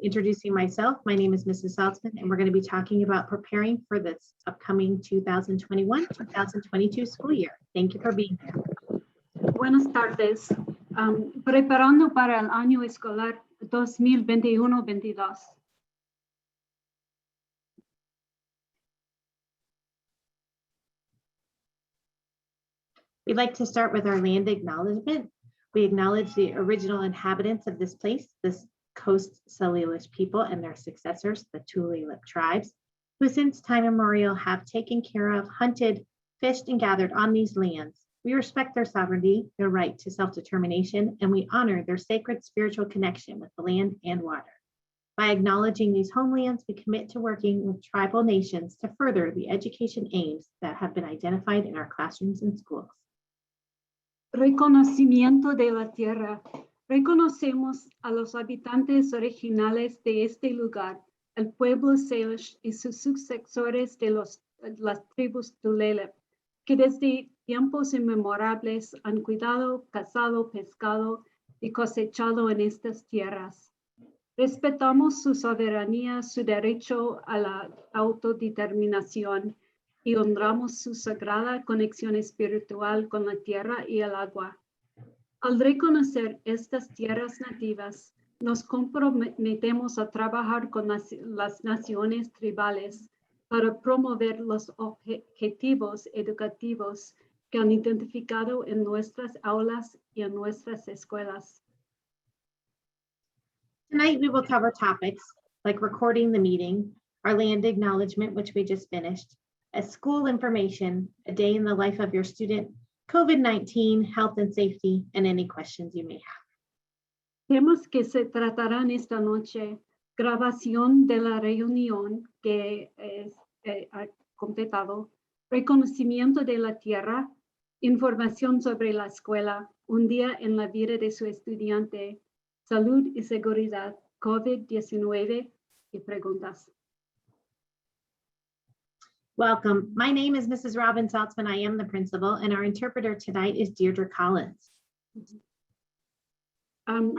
introducing myself. My name is Mrs. Saltzman, and we're going to be talking about preparing for this upcoming 2021-2022 school year. Thank you for being here. Buenas tardes. Preparando para el año escolar 2021-22. We'd like to start with our land acknowledgement. We acknowledge the original inhabitants of this place, this Coast Salish people and their successors, the Tulalip tribes, who since time immemorial have taken care of, hunted, fished, and gathered on these lands. We respect their sovereignty, their right to self-determination, and we honor their sacred spiritual connection with the land and water. By acknowledging these homelands, we commit to working with tribal nations to further the education aims that have been identified in our classrooms and schools. Reconocimiento de la tierra. Reconocemos a los habitantes originales de este lugar, el pueblo Salish y sus sucesores de las tribus Tulalip, que desde tiempos inmemorables han cuidado, cazado, pescado y cosechado en estas tierras. Respetamos su soberanía, su derecho a la autodeterminación y honramos su sagrada conexión espiritual con la tierra y el agua. Al reconocer estas tierras nativas, nos comprometemos a trabajar con las naciones tribales para promover los objetivos educativos que han identificado en nuestras aulas y en nuestras escuelas. Tonight, we will cover topics like recording the meeting, our land acknowledgement, which we just finished, a school information, a day in the life of your student, COVID-19, health and safety, and any questions you may have. Temas que se tratarán esta noche: grabación de la reunión que ha completado, reconocimiento de la tierra, información sobre la escuela, un día en la vida de su estudiante, salud y seguridad, COVID-19 y preguntas. Welcome. My name is Mrs. Robin Saltzman. I am the principal, and our interpreter tonight is Deirdre Collins. Go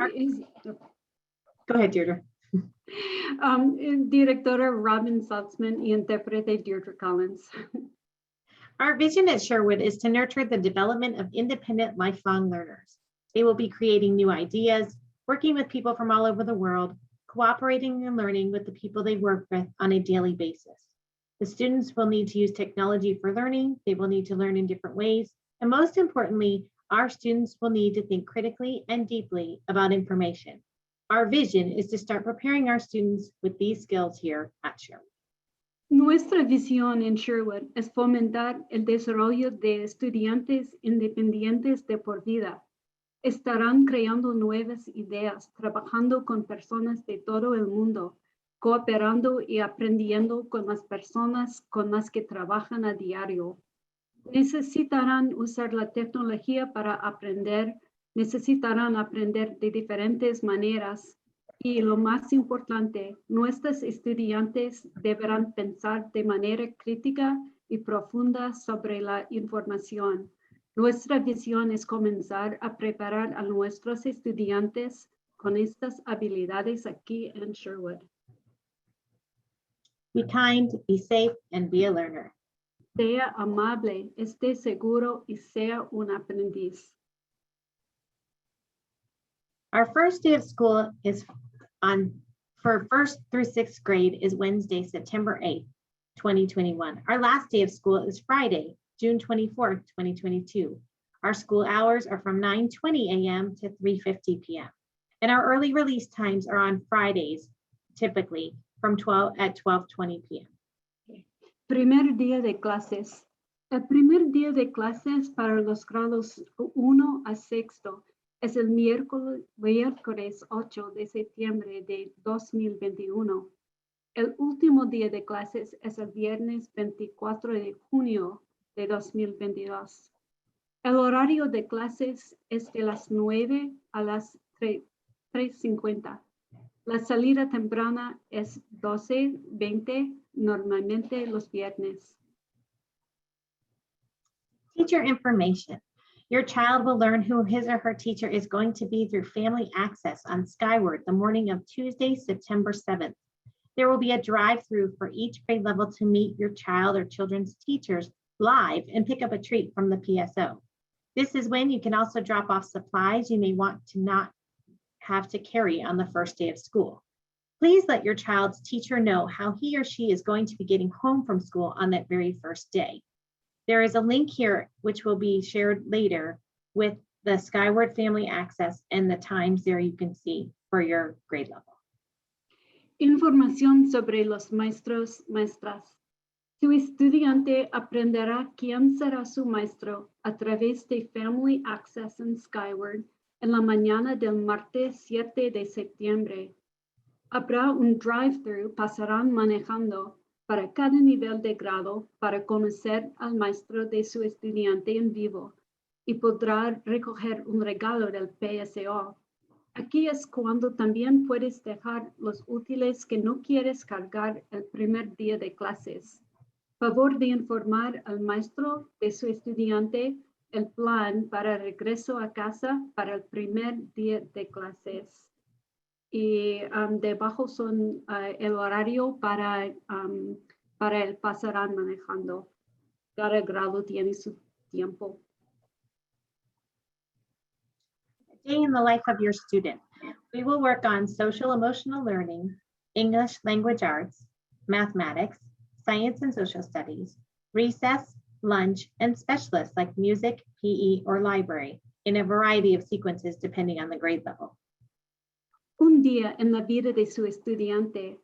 ahead, Deirdre. Directora Robin Saltzman y intérprete Deirdre Collins. Our vision at Sherwood is to nurture the development of independent, lifelong learners. They will be creating new ideas, working with people from all over the world, cooperating and learning with the people they work with on a daily basis. The students will need to use technology for learning. They will need to learn in different ways. And most importantly, our students will need to think critically and deeply about information. Our vision is to start preparing our students with these skills here at Sherwood. Nuestra visión en Sherwood es fomentar el desarrollo de estudiantes independientes de por vida. Estarán creando nuevas ideas, trabajando con personas de todo el mundo, cooperando y aprendiendo con las personas con las que trabajan a diario. Necesitarán usar la tecnología para aprender, necesitarán aprender de diferentes maneras y lo más importante, nuestros estudiantes deberán pensar de manera crítica y profunda sobre la información. Nuestra visión es comenzar a preparar a nuestros estudiantes con estas habilidades aquí en Sherwood. Be kind, be safe, and be a learner. Sea amable, esté seguro y sea un aprendiz. Our first day of school is for 1st through 6th grade is Wednesday, September 8th, 2021. Our last day of school is Friday, June 24th, 2022. Our school hours are from 9:20 a.m. to 3:50 p.m. And our early release times are on Fridays, typically from 12:20 p.m. Primer día de clases. El primer día de clases para los grados 1 a 6 es el miércoles 8 de septiembre de 2021. El último día de clases es el viernes 24 de junio de 2022. El horario de clases es de las 9 a las 3:50. La salida temprana es 12:20, normalmente los viernes. Teacher information. Your child will learn who his or her teacher is going to be through Family Access on Skyward the morning of Tuesday, September 7th. There will be a drive-through for each grade level to meet your child or children's teachers live and pick up a treat from the PSO. This is when you can also drop off supplies you may want to not have to carry on the first day of school. Please let your child's teacher know how he or she is going to be getting home from school on that very first day. There is a link here which will be shared later with the Skyward Family Access and the times there you can see for your grade level. Información sobre los maestros, maestras. Su estudiante aprenderá quién será su maestro a través de Family Access en Skyward en la mañana del martes 7 de septiembre. Habrá un drive-thru, pasarán manejando para cada nivel de grado para conocer al maestro de su estudiante en vivo y podrá recoger un regalo del PSO. Aquí es cuando también puedes dejar los útiles que no quieres cargar el primer día de clases. Favor de informar al maestro de su estudiante el plan para regreso a casa para el primer día de clases. Y debajo son el horario para el pasarán manejando. Cada grado tiene su tiempo. Day in the life of your student. We will work on social emotional learning, English language arts, mathematics, science and social studies, recess, lunch, and specialists like music, PE, or library in a variety of sequences depending on the grade level. Un día en la vida de su estudiante.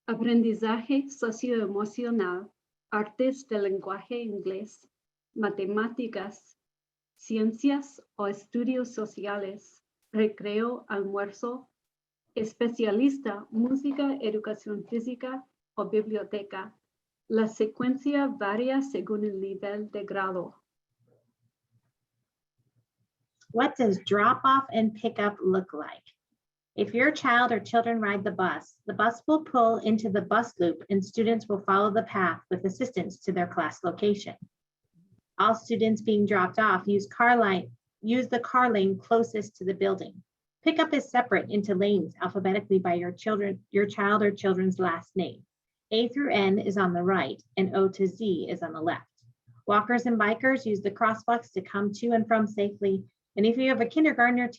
Aprendizaje socioemocional, artes del lenguaje inglés, matemáticas, ciencias o estudios sociales, recreo, almuerzo, especialista, música, educación física o biblioteca. La secuencia varía según el nivel de grado. What does drop off and pickup look like? If your child or children ride the bus will pull into the bus loop and students will follow the path with assistance to their class location. All students being dropped off use the car lane closest to the building. Pickup is separate into lanes alphabetically by your child or children's last name. A through N is on the right and O to Z is on the left. Walkers and bikers use the crosswalks to come to and from safely. And if you have a kindergartner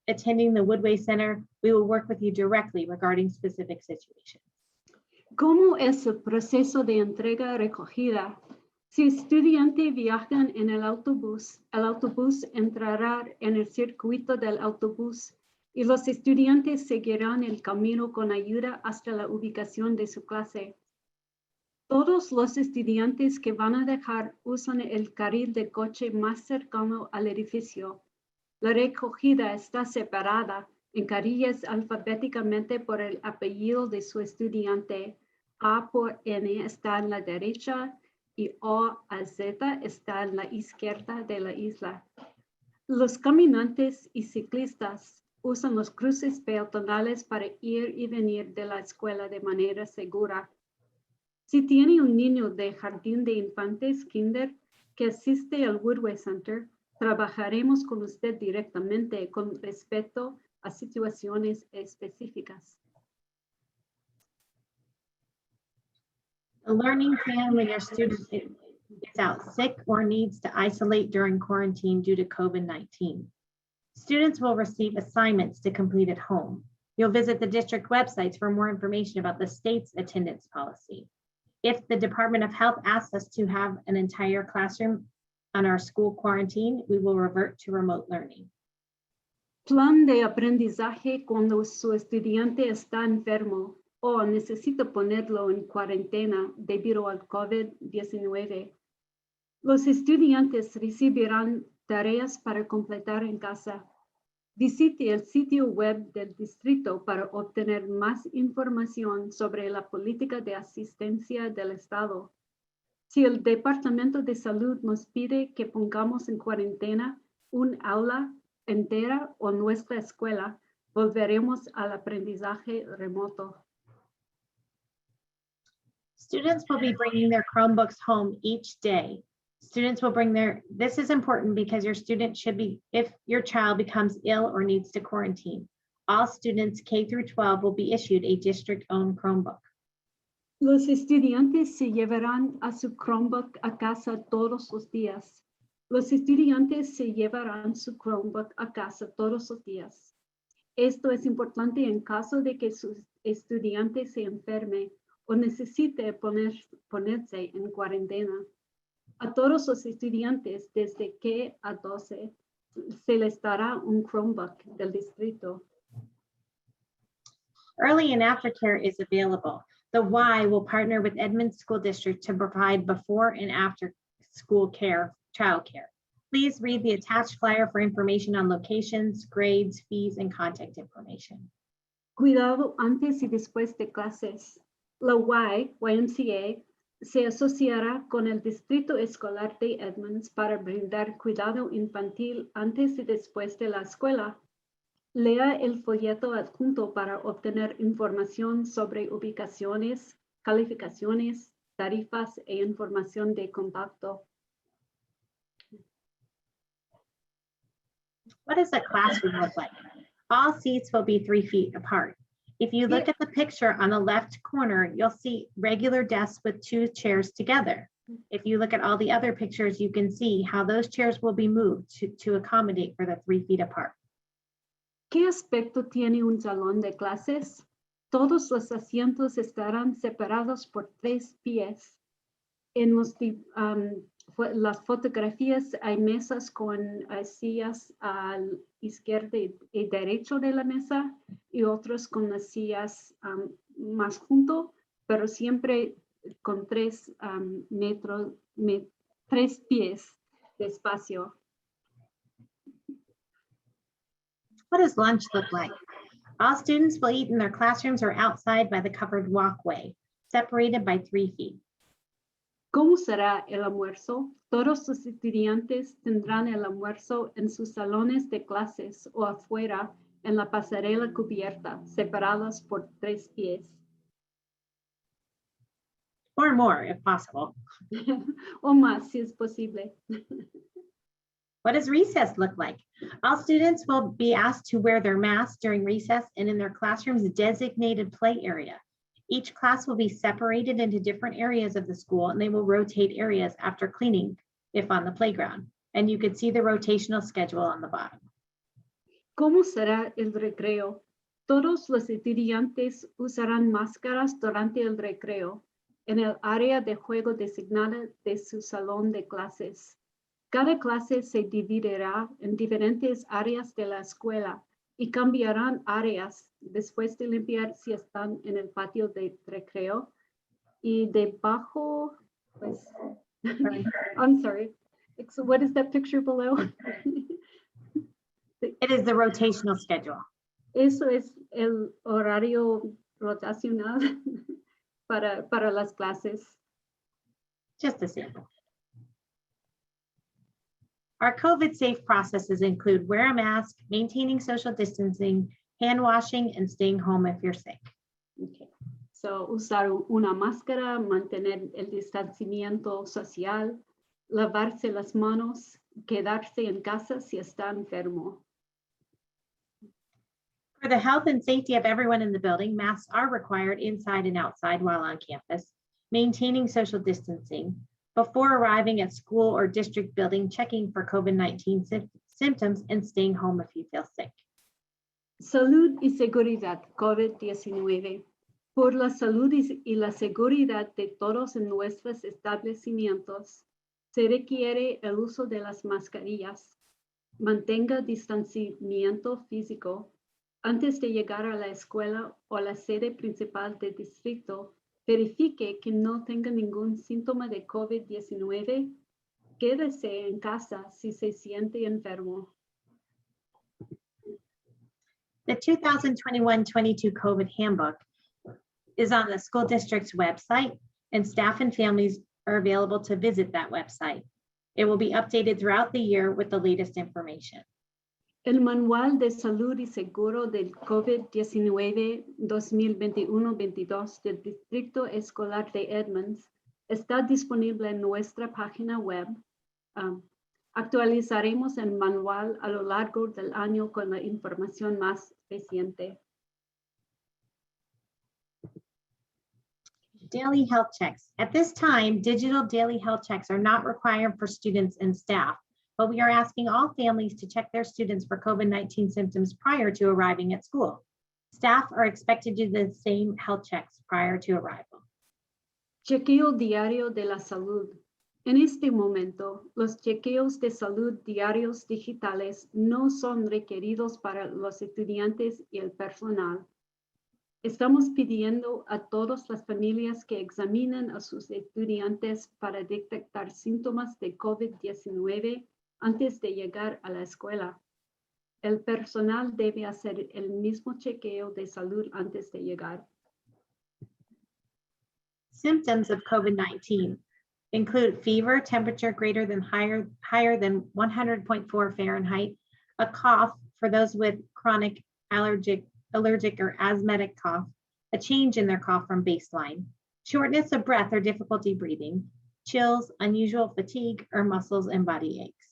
attending the Woodway Center, we will work with you directly regarding specific situations. ¿Cómo es el proceso de entrega recogida? Si estudiantes viajan en el autobús entrará en el circuito del autobús y los estudiantes seguirán el camino con ayuda hasta la ubicación de su clase. Todos los estudiantes que van a dejar usan el carril de coche más cercano al edificio. La recogida está separada en carillas alfabéticamente por el apellido de su estudiante. A por N está en la derecha y O a Z está en la izquierda de la isla. Los caminantes y ciclistas usan los cruces peatonales para ir y venir de la escuela de manera segura. Si tiene un niño de jardín de infantes, kinder, que asiste al Woodway Center, trabajaremos con usted directamente con respecto a situaciones específicas. The learning plan when your student is out sick or needs to isolate during quarantine due to COVID-19. Students will receive assignments to complete at home. You'll visit the district websites for more information about the state's attendance policy. If the Department of Health asks us to have an entire classroom on our school quarantine, we will revert to remote learning. Plan de aprendizaje cuando su estudiante está enfermo o necesita ponerlo en cuarentena debido al COVID-19. Los estudiantes recibirán tareas para completar en casa. Visite el sitio web del distrito para obtener más información sobre la política de asistencia del Estado. Si el Departamento de Salud nos pide que pongamos en cuarentena un aula entera o nuestra escuela, volveremos al aprendizaje remoto. Students will be bringing their Chromebooks home each day. Students will bring this is important because your student should be, if your child becomes ill or needs to quarantine, all students K through 12 will be issued a district-owned Chromebook. Los estudiantes se llevarán a su Chromebook a casa todos los días. Los estudiantes se llevarán su Chromebook a casa todos los días. Esto es importante en caso de que su estudiante se enferme o necesite ponerse en cuarentena. A todos los estudiantes desde K a 12 se les dará un Chromebook del distrito. Early and aftercare is available. The Y will partner with Edmonds School District to provide before and after school care, childcare. Please read the attached flyer for information on locations, grades, fees, and contact information. Cuidado antes y después de clases. La YMCA, se asociará con el Distrito Escolar de Edmonds para brindar cuidado infantil antes y después de la escuela. Lea el folleto adjunto para obtener información sobre ubicaciones, calificaciones, tarifas e información de contacto. What does a classroom look like? All seats will be 3 feet apart. If you look at the picture on the left corner, you'll see regular desks with 2 chairs together. If you look at all the other pictures, you can see how those chairs will be moved to accommodate for the 3 feet apart. ¿Qué aspecto tiene un salón de clases? Todos los asientos estarán separados por 3 pies. En las fotografías hay mesas con sillas al izquierda y derecho de la mesa y otros con las sillas más junto, pero siempre con 3 pies de espacio. What does lunch look like? All students will eat in their classrooms or outside by the covered walkway, separated by 3 feet. ¿Cómo será el almuerzo? Todos los estudiantes tendrán el almuerzo en sus salones de clases o afuera en la pasarela cubierta, separados por 3 pies. Or more, if possible. O más, si es posible. What does recess look like? All students will be asked to wear their masks during recess and in their classroom's designated play area. Each class will be separated into different areas of the school and they will rotate areas after cleaning, if on the playground. And you could see the rotational schedule on the bottom. ¿Cómo será el recreo? Todos los estudiantes usarán máscaras durante el recreo en el área de juego designada de su salón de clases. Cada clase se dividirá en diferentes áreas de la escuela y cambiarán áreas después de limpiar si están en el patio de recreo. Y debajo, pues, I'm sorry. So what is that picture below? It is the rotational schedule. Eso es el horario rotacional para las clases. Just a sample. Our COVID-safe processes include wear a mask, maintaining social distancing, hand washing, and staying home if you're sick. Okay. So, usar una máscara, mantener el distanciamiento social, lavarse las manos, quedarse en casa si está enfermo. For the health and safety of everyone in the building, masks are required inside and outside while on campus, maintaining social distancing. Before arriving at school or district building, checking for COVID-19 symptoms and staying home if you feel sick. Salud y seguridad, COVID-19. Por la salud y la seguridad de todos en nuestros establecimientos, se requiere el uso de las mascarillas. Mantenga distanciamiento físico. Antes de llegar a la escuela o la sede principal del distrito, verifique que no tenga ningún síntoma de COVID-19. Quédese en casa si se siente enfermo. The 2021-22 COVID handbook is on the school district's website, and staff and families are available to visit that website. It will be updated throughout the year with the latest information. El Manual de Salud y Seguro del COVID-19 2021-22 del Distrito Escolar de Edmonds está disponible en nuestra página web Actualizaremos el manual a lo largo del año con la información más reciente. Daily health checks. At this time, digital daily health checks are not required for students and staff, but we are asking all families to check their students for COVID-19 symptoms prior to arriving at school. Staff are expected to do the same health checks prior to arrival. Chequeo diario de la salud. En este momento, los chequeos de salud diarios digitales no son requeridos para los estudiantes y el personal. Estamos pidiendo a todas las familias que examinen a sus estudiantes para detectar síntomas de COVID-19 antes de llegar a la escuela. El personal debe hacer el mismo chequeo de salud antes de llegar. Symptoms of COVID-19 include fever, temperature greater than higher than 100.4 Fahrenheit, a cough for those with chronic allergic or asthmatic cough, a change in their cough from baseline, shortness of breath or difficulty breathing, chills, unusual fatigue, or muscles and body aches.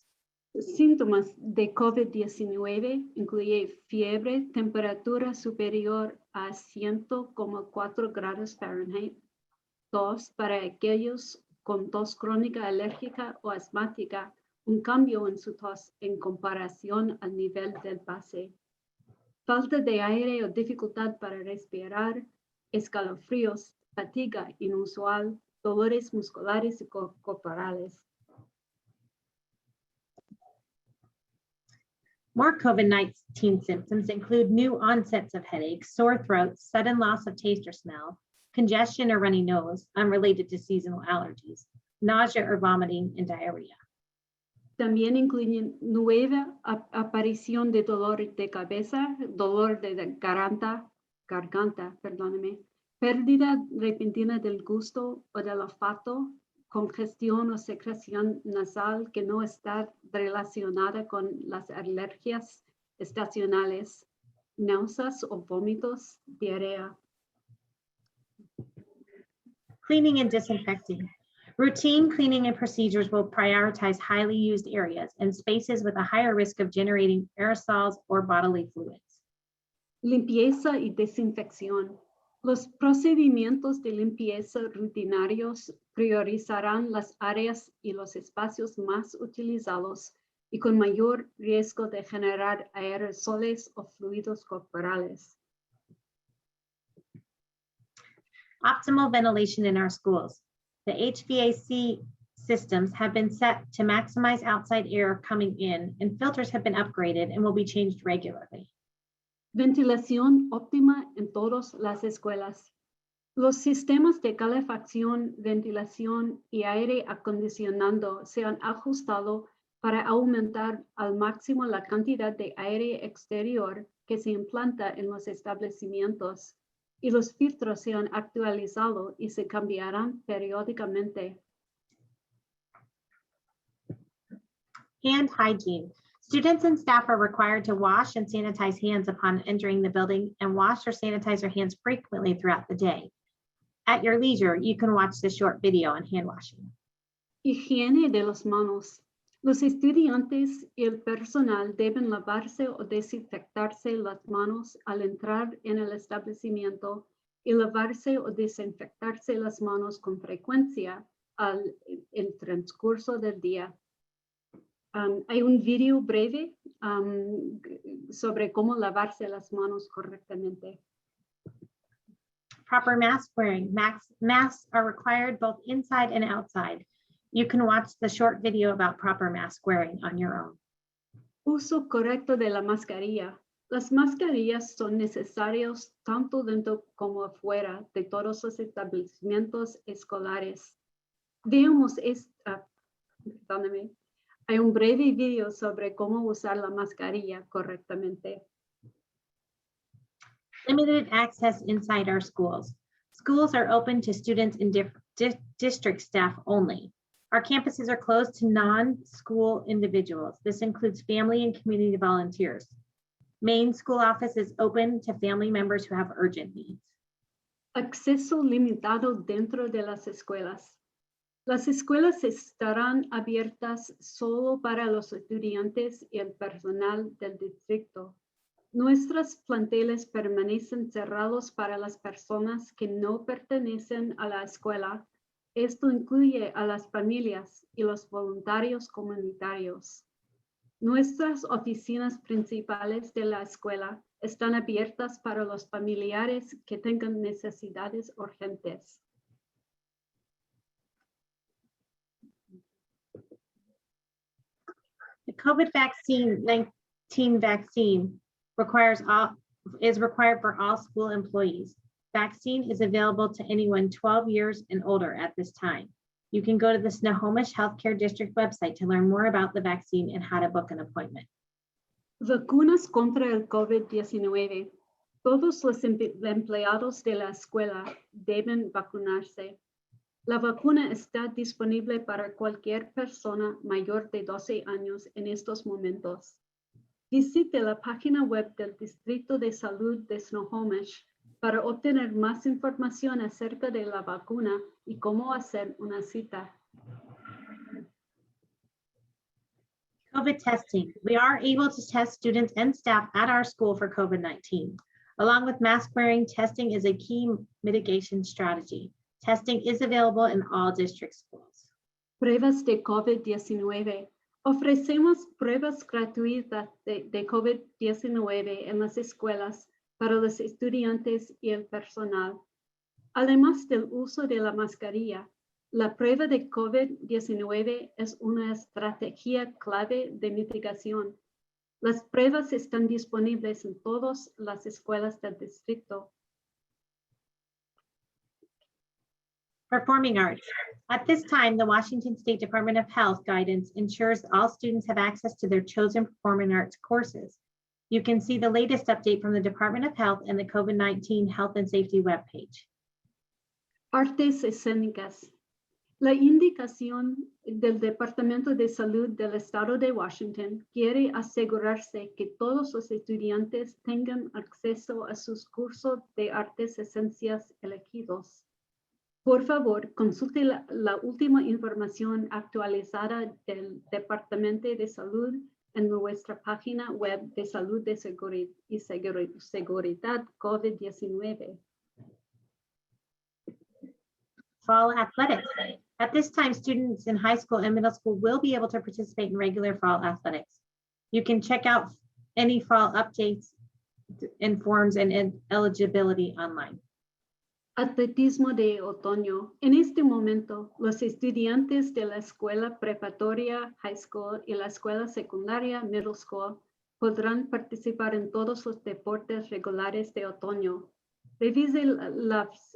Síntomas de COVID-19 incluye fiebre, temperatura superior a 100,4 grados Fahrenheit, tos para aquellos con tos crónica alérgica o asmática, un cambio en su tos en comparación al nivel del base. Falta de aire o dificultad para respirar, escalofríos, fatiga inusual, dolores musculares y corporales. More COVID-19 symptoms include new onsets of headaches, sore throats, sudden loss of taste or smell, congestion or runny nose, unrelated to seasonal allergies, nausea or vomiting, and diarrhea. También incluyen nueva aparición de dolor de cabeza, dolor de garganta, pérdida repentina del gusto o del olfato, congestión o secreción nasal que no está relacionada con las alergias estacionales, náuseas o vómitos, diarrea. Cleaning and disinfecting. Routine cleaning and procedures will prioritize highly used areas and spaces with a higher risk of generating aerosols or bodily fluids. Limpieza y desinfección. Los procedimientos de limpieza rutinarios priorizarán las áreas y los espacios más utilizados y con mayor riesgo de generar aerosoles o fluidos corporales. Optimal ventilation in our schools. The HVAC systems have been set to maximize outside air coming in, and filters have been upgraded and will be changed regularly. Ventilación óptima en todas las escuelas. Los sistemas de calefacción, ventilación y aire acondicionado se han ajustado para aumentar al máximo la cantidad de aire exterior que se implanta en los establecimientos, y los filtros se han actualizado y se cambiarán periódicamente. Hand hygiene. Students and staff are required to wash and sanitize hands upon entering the building and wash or sanitize their hands frequently throughout the day. At your leisure, you can watch this short video on hand washing. Higiene de las manos. Los estudiantes y el personal deben lavarse o desinfectarse las manos al entrar en el establecimiento y lavarse o desinfectarse las manos con frecuencia al el transcurso del día. Hay un video breve sobre cómo lavarse las manos correctamente. Proper mask wearing. Masks are required both inside and outside. You can watch the short video about proper mask wearing on your own. Uso correcto de la mascarilla. Las mascarillas son necesarias tanto dentro como afuera de todos los establecimientos escolares. Veamos hay un breve video sobre cómo usar la mascarilla correctamente. Limited access inside our schools. Schools are open to students and district staff only. Our campuses are closed to non-school individuals. This includes family and community volunteers. Main school office is open to family members who have urgent needs. Acceso limitado dentro de las escuelas. Las escuelas estarán abiertas solo para los estudiantes y el personal del distrito. Nuestros planteles permanecen cerrados para las personas que no pertenecen a la escuela. Esto incluye a las familias y los voluntarios comunitarios. Nuestras oficinas principales de la escuela están abiertas para los familiares que tengan necesidades urgentes. The COVID-19 vaccine is required for all school employees. Vaccine is available to anyone 12 years and older at this time. You can go to the Snohomish Healthcare District website to learn more about the vaccine and how to book an appointment. Vacunas contra el COVID-19. Todos los empleados de la escuela deben vacunarse. La vacuna está disponible para cualquier persona mayor de 12 años en estos momentos. Visite la página web del Distrito de Salud de Snohomish para obtener más información acerca de la vacuna y cómo hacer una cita. COVID testing. We are able to test students and staff at our school for COVID-19. Along with mask wearing, testing is a key mitigation strategy. Testing is available in all district schools. Pruebas de COVID-19. Ofrecemos pruebas gratuitas de COVID-19 en las escuelas para los estudiantes y el personal. Además del uso de la mascarilla, la prueba de COVID-19 es una estrategia clave de mitigación. Las pruebas están disponibles en todas las escuelas del distrito. Performing arts. At this time, the Washington State Department of Health guidance ensures all students have access to their chosen performing arts courses. You can see the latest update from the Department of Health and the COVID-19 Health and Safety webpage. Artes escénicas. La indicación del Departamento de Salud del Estado de Washington quiere asegurarse que todos los estudiantes tengan acceso a sus cursos de artes escénicas elegidos. Por favor, consulte la última información actualizada del Departamento de Salud en nuestra página web de Salud y Seguridad COVID-19. Fall athletics. At this time, students in high school and middle school will be able to participate in regular fall athletics. You can check out any fall updates and forms and eligibility online. Atletismo de otoño. En este momento, los estudiantes de la escuela preparatoria, high school, y la escuela secundaria, middle school, podrán participar en todos los deportes regulares de otoño. Revise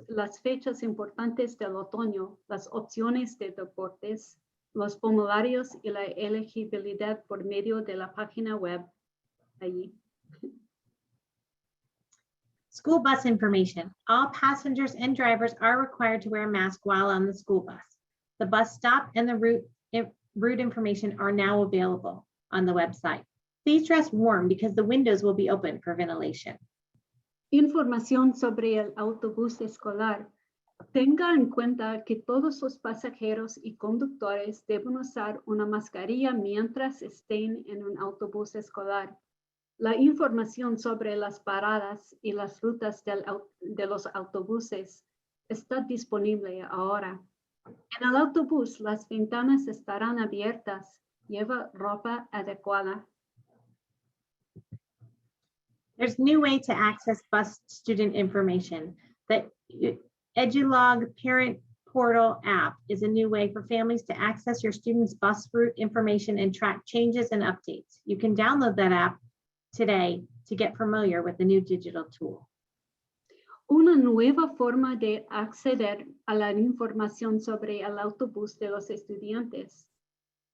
las fechas importantes del otoño, las opciones de deportes, los formularios y la elegibilidad por medio de la página web. Allí. School bus information. All passengers and drivers are required to wear a mask while on the school bus. The bus stop and the route information are now available on the website. Please dress warm because the windows will be open for ventilation. Información sobre el autobús escolar. Tenga en cuenta que todos los pasajeros y conductores deben usar una mascarilla mientras estén en un autobús escolar. La información sobre las paradas y las rutas de los autobuses está disponible ahora. En el autobús, las ventanas estarán abiertas. Lleva ropa adecuada. There's a new way to access bus student information. The EduLog Parent Portal app is a new way for families to access your students' bus route information and track changes and updates. You can download that app today to get familiar with the new digital tool. Una nueva forma de acceder a la información sobre el autobús de los estudiantes.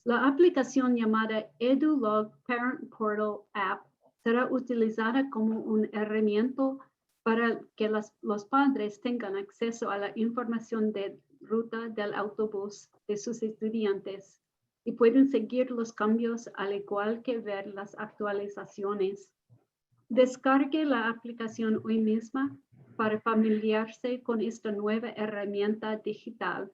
La aplicación llamada EduLog Parent Portal App será utilizada como una herramienta para que los padres tengan acceso a la información de ruta del autobús de sus estudiantes y pueden seguir los cambios al igual que ver las actualizaciones. Descargue la aplicación hoy misma para familiarizarse con esta nueva herramienta digital.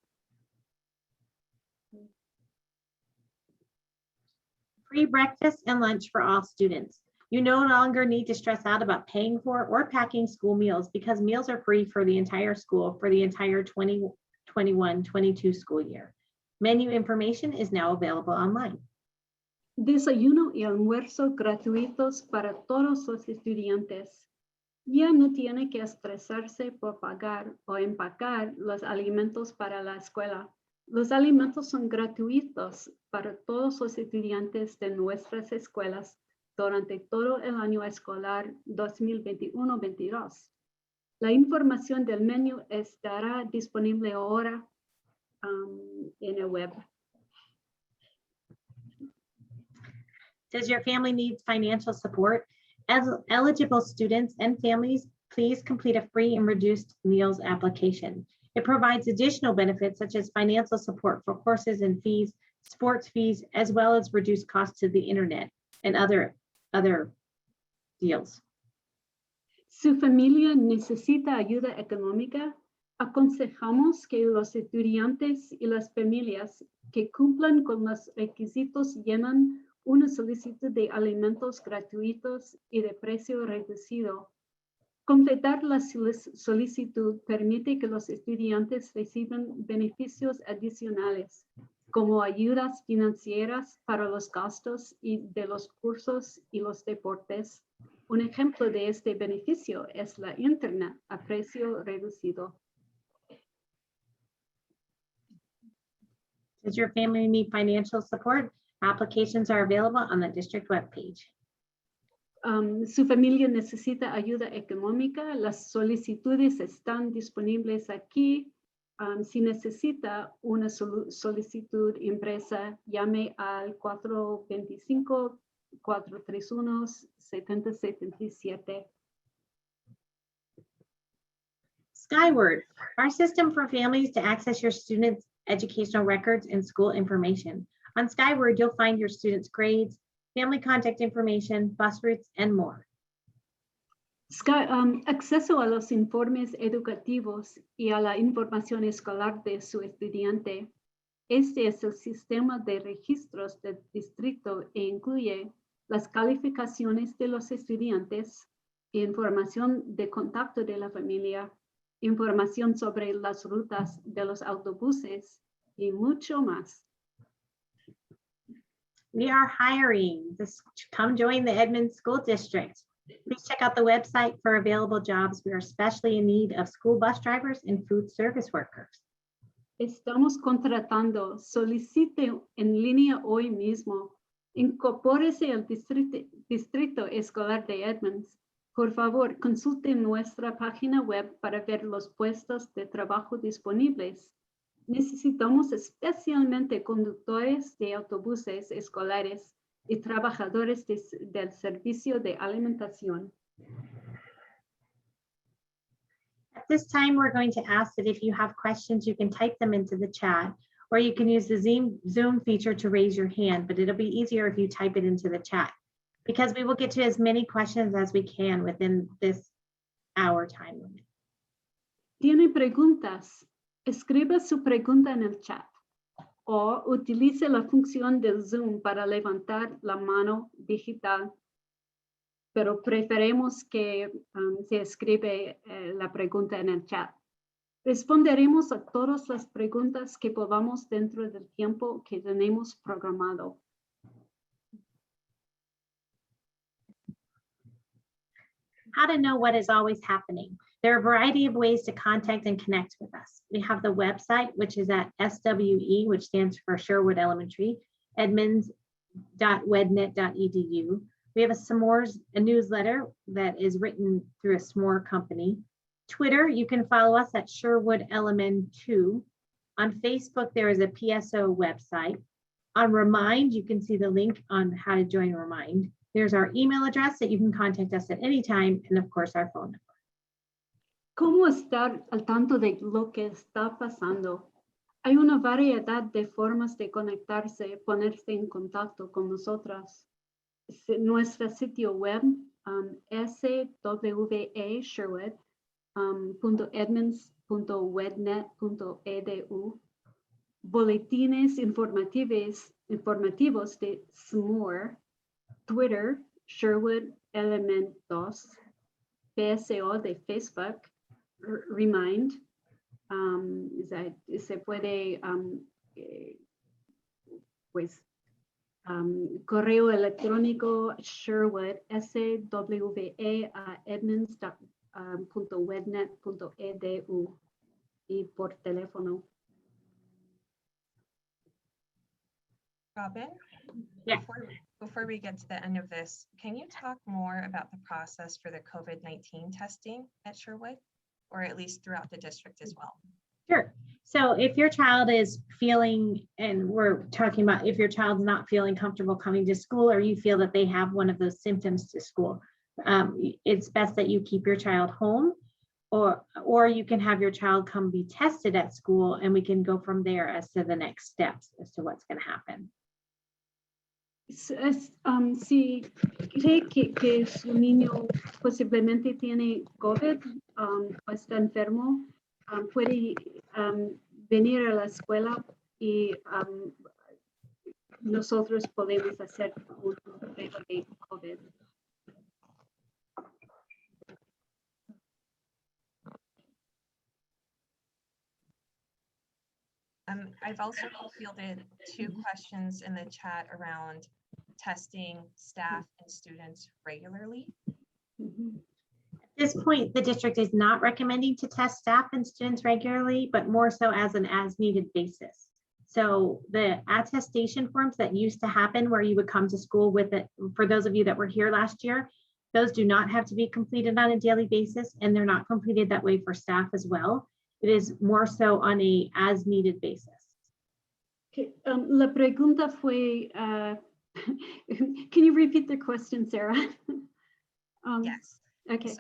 Free breakfast and lunch for all students. You no longer need to stress out about paying for or packing school meals because meals are free for the entire school for the entire 2021-22 school year. Menu information is now available online. Desayuno y almuerzo gratuitos para todos los estudiantes. Ya no tiene que estresarse por pagar o empacar los alimentos para la escuela. Los alimentos son gratuitos para todos los estudiantes de nuestras escuelas durante todo el año escolar 2021-22. La información del menú estará disponible ahora en el web. Does your family need financial support? As eligible students and families, please complete a free and reduced meals application. It provides additional benefits such as financial support for courses and fees, sports fees, as well as reduced costs to the internet and other deals. ¿Su familia necesita ayuda económica? Aconsejamos que los estudiantes y las familias que cumplan con los requisitos llenan una solicitud de alimentos gratuitos y de precio reducido. Completar la solicitud permite que los estudiantes reciban beneficios adicionales, como ayudas financieras para los gastos de los cursos y los deportes. Un ejemplo de este beneficio es la internet a precio reducido. Does your family need financial support? Applications are available on the district webpage. Su familia necesita ayuda económica. Las solicitudes están disponibles aquí. Si necesita una solicitud impresa, llame al 425-431-7077. Skyward, our system for families to access your students' educational records and school information. On Skyward, you'll find your students' grades, family contact information, bus routes, and more. Acceso a los informes educativos y a la información escolar de su estudiante. Este es el sistema de registros del distrito e incluye las calificaciones de los estudiantes, información de contacto de la familia, información sobre las rutas de los autobuses y mucho más. We are hiring. Come join the Edmonds School District. Please check out the website for available jobs. We are especially in need of school bus drivers and food service workers. Estamos contratando. Solicite en línea hoy mismo. Incorpórese al distrito escolar de Edmonds. Por favor, consulte nuestra página web para ver los puestos de trabajo disponibles. Necesitamos especialmente conductores de autobuses escolares y trabajadores del servicio de alimentación. At this time, we're going to ask that if you have questions, you can type them into the chat, or you can use the Zoom feature to raise your hand, but it'll be easier if you type it into the chat because we will get to as many questions as we can within this hour time limit. ¿Tiene preguntas? Escriba su pregunta en el chat o utilice la función del Zoom para levantar la mano digital, pero preferimos que se escribe la pregunta en el chat. Responderemos a todas las preguntas que podamos dentro del tiempo que tenemos programado. How to know what is always happening. There are a variety of ways to contact and connect with us. We have the website, which is at SWE, which stands for Sherwood Elementary, edmonds.wednet.edu. We have a newsletter that is written through a s'more company. Twitter, you can follow us at Sherwood Element2. On Facebook, there is a PSO website. On Remind, you can see the link on how to join Remind. There's our email address that you can contact us at any time, and of course, our phone number. ¿Cómo estar al tanto de lo que está pasando? Hay una variedad de formas de conectarse, ponerse en contacto con nosotras. Nuestro sitio web, sherwood.edmonds.wednet.edu. Boletines informativos informativos de SMORE, Twitter, Sherwood Element 2, PSO de Facebook, Remind, se puede, pues, correo electrónico Sherwood, SWE@edmonds.wednet.edu y por teléfono. Robin, Yeah. before we get to the end of this, can you talk more about the process for the COVID-19 testing at Sherwood, or at least throughout the district as well? Sure. So if your child is feeling, and we're talking about if your child's not feeling comfortable coming to school, or you feel that they have one of those symptoms to school, it's best that you keep your child home, or you can have your child come be tested at school, and we can go from there as to the next steps as to what's going to happen. Si cree que su niño posiblemente tiene COVID o está enfermo, puede venir a la escuela y nosotros podemos hacer un prueba de COVID. I've also fielded 2 questions in the chat around testing staff and students regularly. At this point, the district is not recommending to test staff and students regularly, but more so as an as-needed basis. So the attestation forms that used to happen where you would come to school with it, for those of you that were here last year, those do not have to be completed on a daily basis, and they're not completed that way for staff as well. It is more so on a as-needed basis. Okay, la pregunta fue, can you repeat the question, Sarah? Yes. Okay.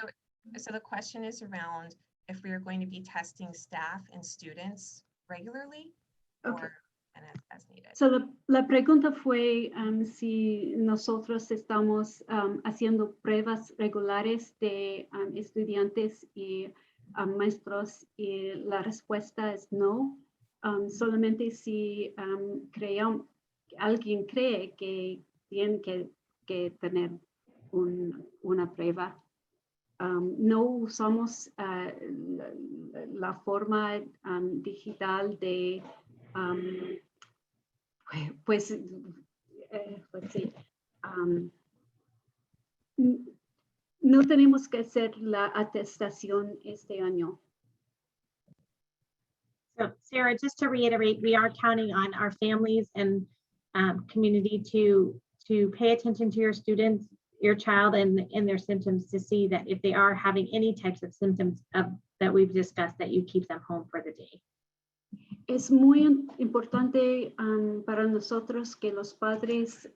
So the question is around if we are going to be testing staff and students regularly, Okay. or as needed. So la pregunta fue si nosotros estamos haciendo pruebas regulares de estudiantes y maestros, y la respuesta es no. Solamente si alguien cree que tiene que tener una prueba. No usamos la forma digital de pues sí, no tenemos que hacer la atestación este año. So Sarah, just to reiterate, we are counting on our families and community to pay attention to your students, your child, and their symptoms, to see that if they are having any types of symptoms that we've discussed, that you keep them home for the day. Es muy importante para nosotros que los padres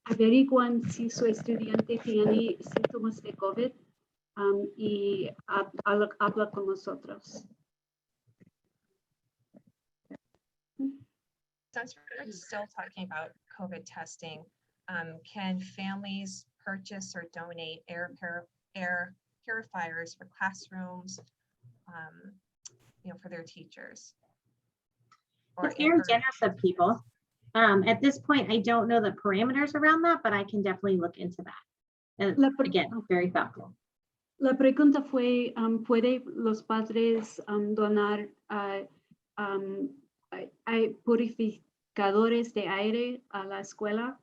averiguan si su estudiante tiene síntomas de COVID y habla con nosotros. Since we're still talking about COVID testing, can families purchase or donate air purifiers for classrooms, for their teachers? It's very generous of people. At this point, I don't know the parameters around that, but I can definitely look into that. And again, very thoughtful. La pregunta fue, ¿puede los padres donar purificadores de aire a la escuela?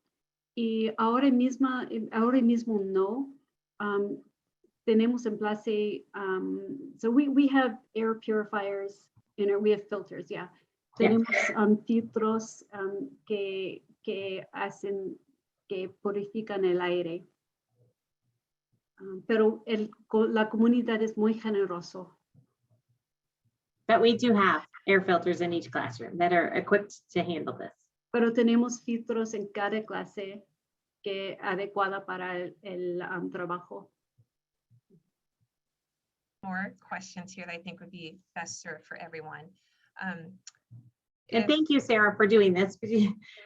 Y ahora mismo no. Tenemos en place, so we have air purifiers, we have filters, yeah. Tenemos filtros que purifican el aire. Pero la comunidad es muy generoso. But we do have air filters in each classroom that are equipped to handle this. Pero tenemos filtros en cada clase que adecuada para el trabajo. More questions here that I think would be best served for everyone. And thank you, Sarah, for doing this,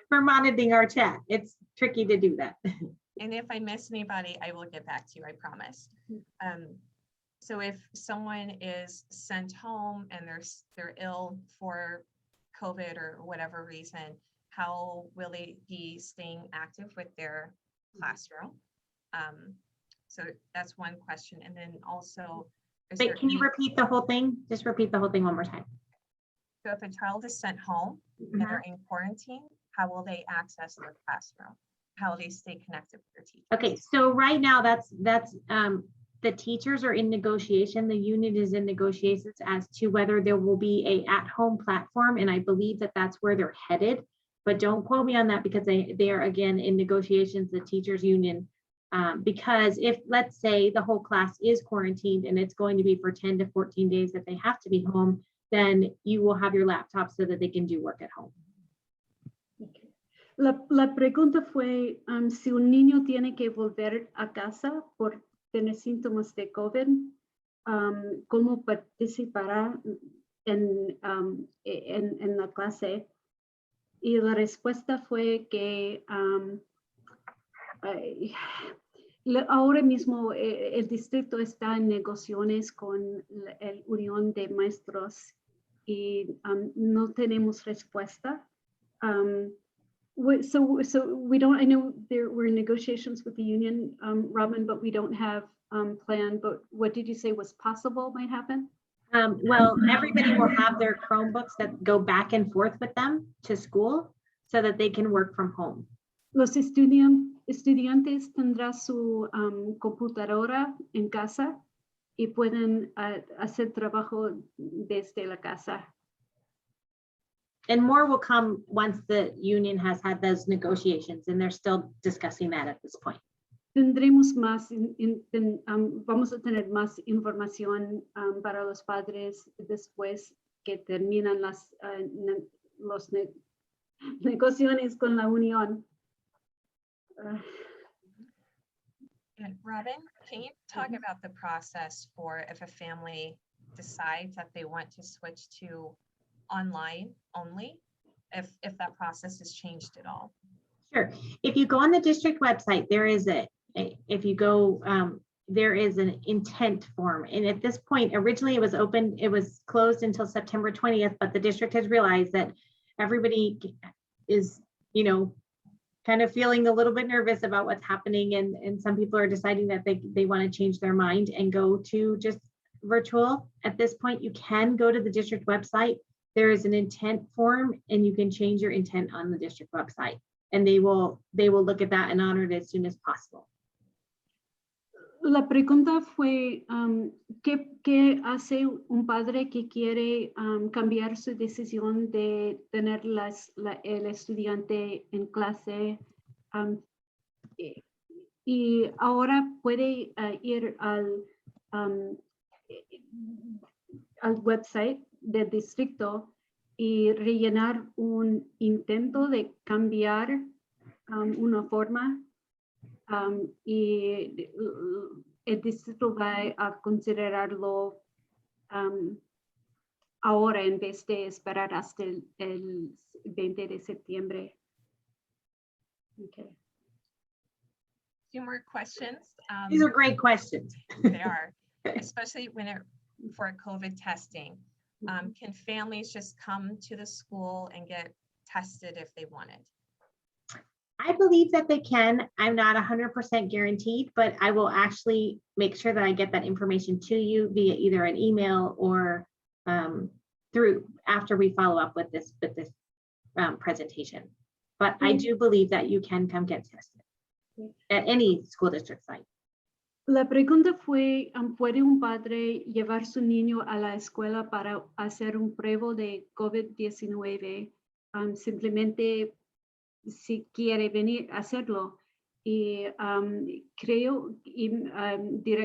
for monitoring our chat. It's tricky to do that. And if I miss anybody, I will get back to you, I promise. So if someone is sent home and they're ill for COVID or whatever reason, how will they be staying active with their classroom? So that's one question. And then also, is there Wait, can you any- repeat the whole thing? Just repeat the whole thing one more time. so if a child is sent home and they're in quarantine, how will they access their classroom? How will they stay connected with their teachers? Okay, so right now that's the teachers are in negotiation. The union is in negotiations as to whether there will be a at-home platform, and I believe that that's where they're headed. But don't quote me on that because they are again in negotiations, the teachers union. Because if, let's say, the whole class is quarantined and it's going to be for 10 to 14 days that they have to be home, then you will have your laptop so that they can do work at home. Okay. La pregunta fue si un niño tiene que volver a casa por tener síntomas de COVID, ¿cómo participará en la clase? Y la respuesta fue que ahora mismo el distrito está en negociaciones con el Unión de Maestros y no tenemos respuesta. So we don't, I know there were negotiations with the union, Robin, but we don't have plan, but what did you say was possible might happen? Well, everybody will have their Chromebooks that go back and forth with them to school so that they can work from home. Los estudiantes tendrán su computadora en casa y pueden hacer trabajo desde la casa. And more will come once the union has had those negotiations, and they're still discussing that at this point. Tendremos más, vamos a tener más información para los padres después que terminan las negociaciones con la unión. And Robin, can you talk about the process for if a family decides that they want to switch to online only, if that process has changed at all? Sure. If you go on the district website, there is there is an intent form. And at this point, originally it was open, it was closed until September 20th, but the district has realized that everybody is, kind of feeling a little bit nervous about what's happening. And some people are deciding that they want to change their mind and go to just virtual. At this point, you can go to the district website. There is an intent form and you can change your intent on the district website. And they will look at that and honor it as soon as possible. La pregunta fue, ¿qué hace un padre que quiere cambiar su decisión de tener el estudiante en clase? Y ahora puede ir al website del distrito y rellenar un intento de cambiar una forma. Y el distrito va a considerarlo ahora en vez de esperar hasta el 20 de septiembre. Okay. Few more questions. These are great questions. They are, especially for COVID testing. Can families just come to the school and get tested if they wanted? I believe that they can. I'm not 100% guaranteed, but I will actually make sure that I get that information to you via either an email or through after we follow up with this presentation. But I do believe that you can come get tested at any school district site. La pregunta fue, ¿puede un padre llevar su niño a la escuela para hacer un prueba de COVID-19? Simplemente si quiere venir a hacerlo. Y creo,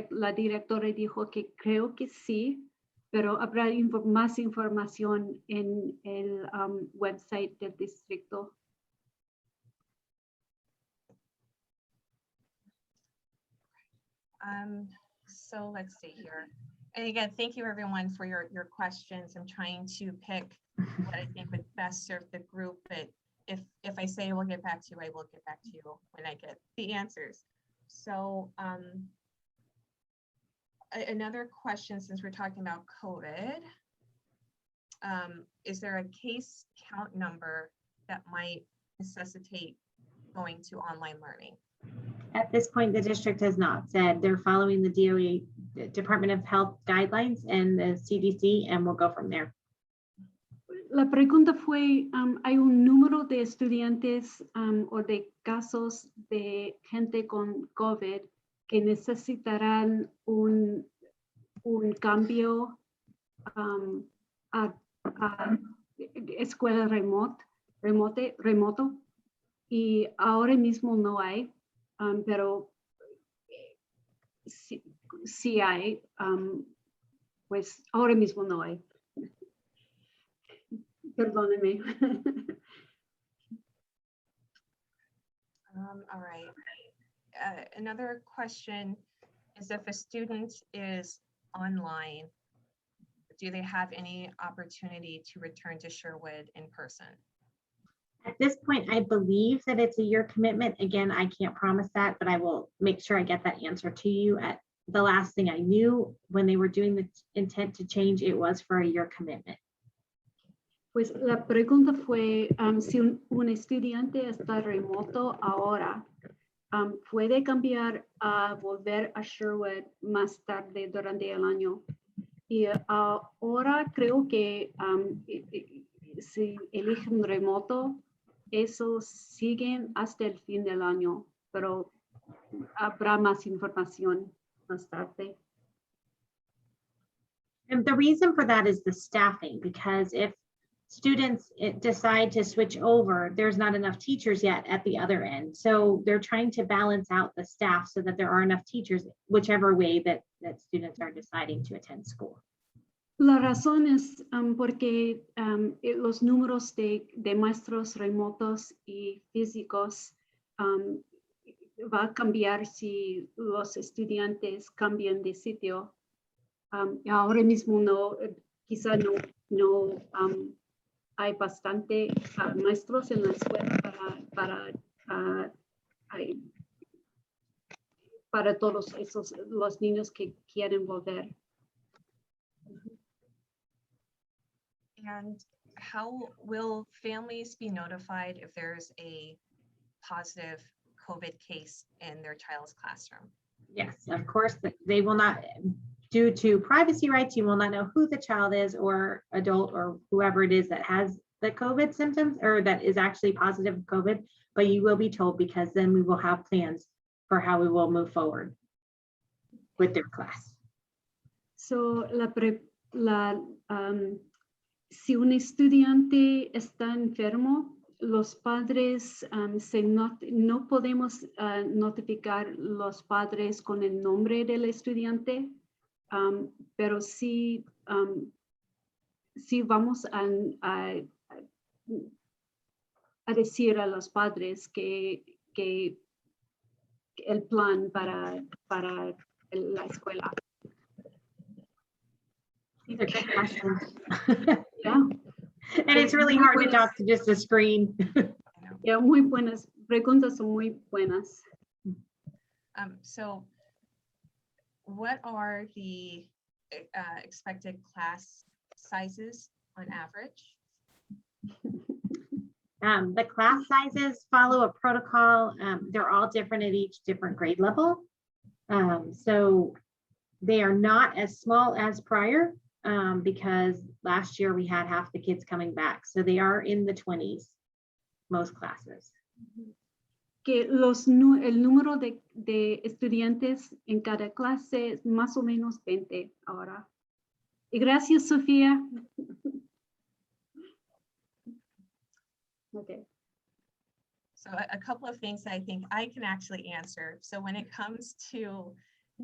la directora dijo que creo que sí, pero habrá más información en el website del distrito. So let's see here. And again, thank you everyone for your questions. I'm trying to pick what I think would best serve the group, but if I say we'll get back to you, I will get back to you when I get the answers. So another question, since we're talking about COVID, is there a case count number that might necessitate going to online learning. At this point, the district has not said. They're following the DOE, the Department of Health guidelines and the CDC, and we'll go from there. La pregunta fue, ¿hay un número de estudiantes o de casos de gente con COVID que necesitarán un cambio a escuela remoto? Y ahora mismo no hay, pero sí hay, pues ahora mismo no hay. Perdóneme. All right. Another question is, if a student is online, do they have any opportunity to return to Sherwood in person? At this point, I believe that it's a year commitment. Again, I can't promise that, but I will make sure I get that answer to you. At the last thing I knew, when they were doing the intent to change, it was for a year commitment. Pues la pregunta fue si un estudiante está remoto ahora, ¿puede cambiar a volver a Sherwood más tarde durante el año? Y ahora creo que si eligen remoto, eso siguen hasta el fin del año, pero habrá más información más tarde. And the reason for that is the staffing, because if students decide to switch over, there's not enough teachers yet at the other end. So they're trying to balance out the staff so that there are enough teachers, whichever way that students are deciding to attend school. La razón es porque los números de maestros remotos y físicos va a cambiar si los estudiantes cambian de sitio. Ahora mismo no, quizá no hay bastante maestros en la escuela para todos los niños que quieren volver. And how will families be notified if there's a positive COVID case in their child's classroom? Yes, of course, they will not, due to privacy rights, you will not know who the child is or adult or whoever it is that has the COVID symptoms or that is actually positive COVID, but you will be told, because then we will have plans for how we will move forward with their class. So, si un estudiante está enfermo, los padres, no podemos notificar los padres con el nombre del estudiante, pero sí, sí vamos a decir a los padres que el plan para la escuela. These are good questions. Yeah. And it's really hard to talk to just a screen. Yeah, muy buenas preguntas, son muy buenas. So what are the expected class sizes on average? The class sizes follow a protocol. They're all different at each different grade level. So they are not as small as prior, because last year we had half the kids coming back. So they are in the 20s, most classes. Que el número de estudiantes en cada clase es más o menos 20 ahora. Y gracias, Sofía. Okay. So a couple of things that I think I can actually answer. So when it comes to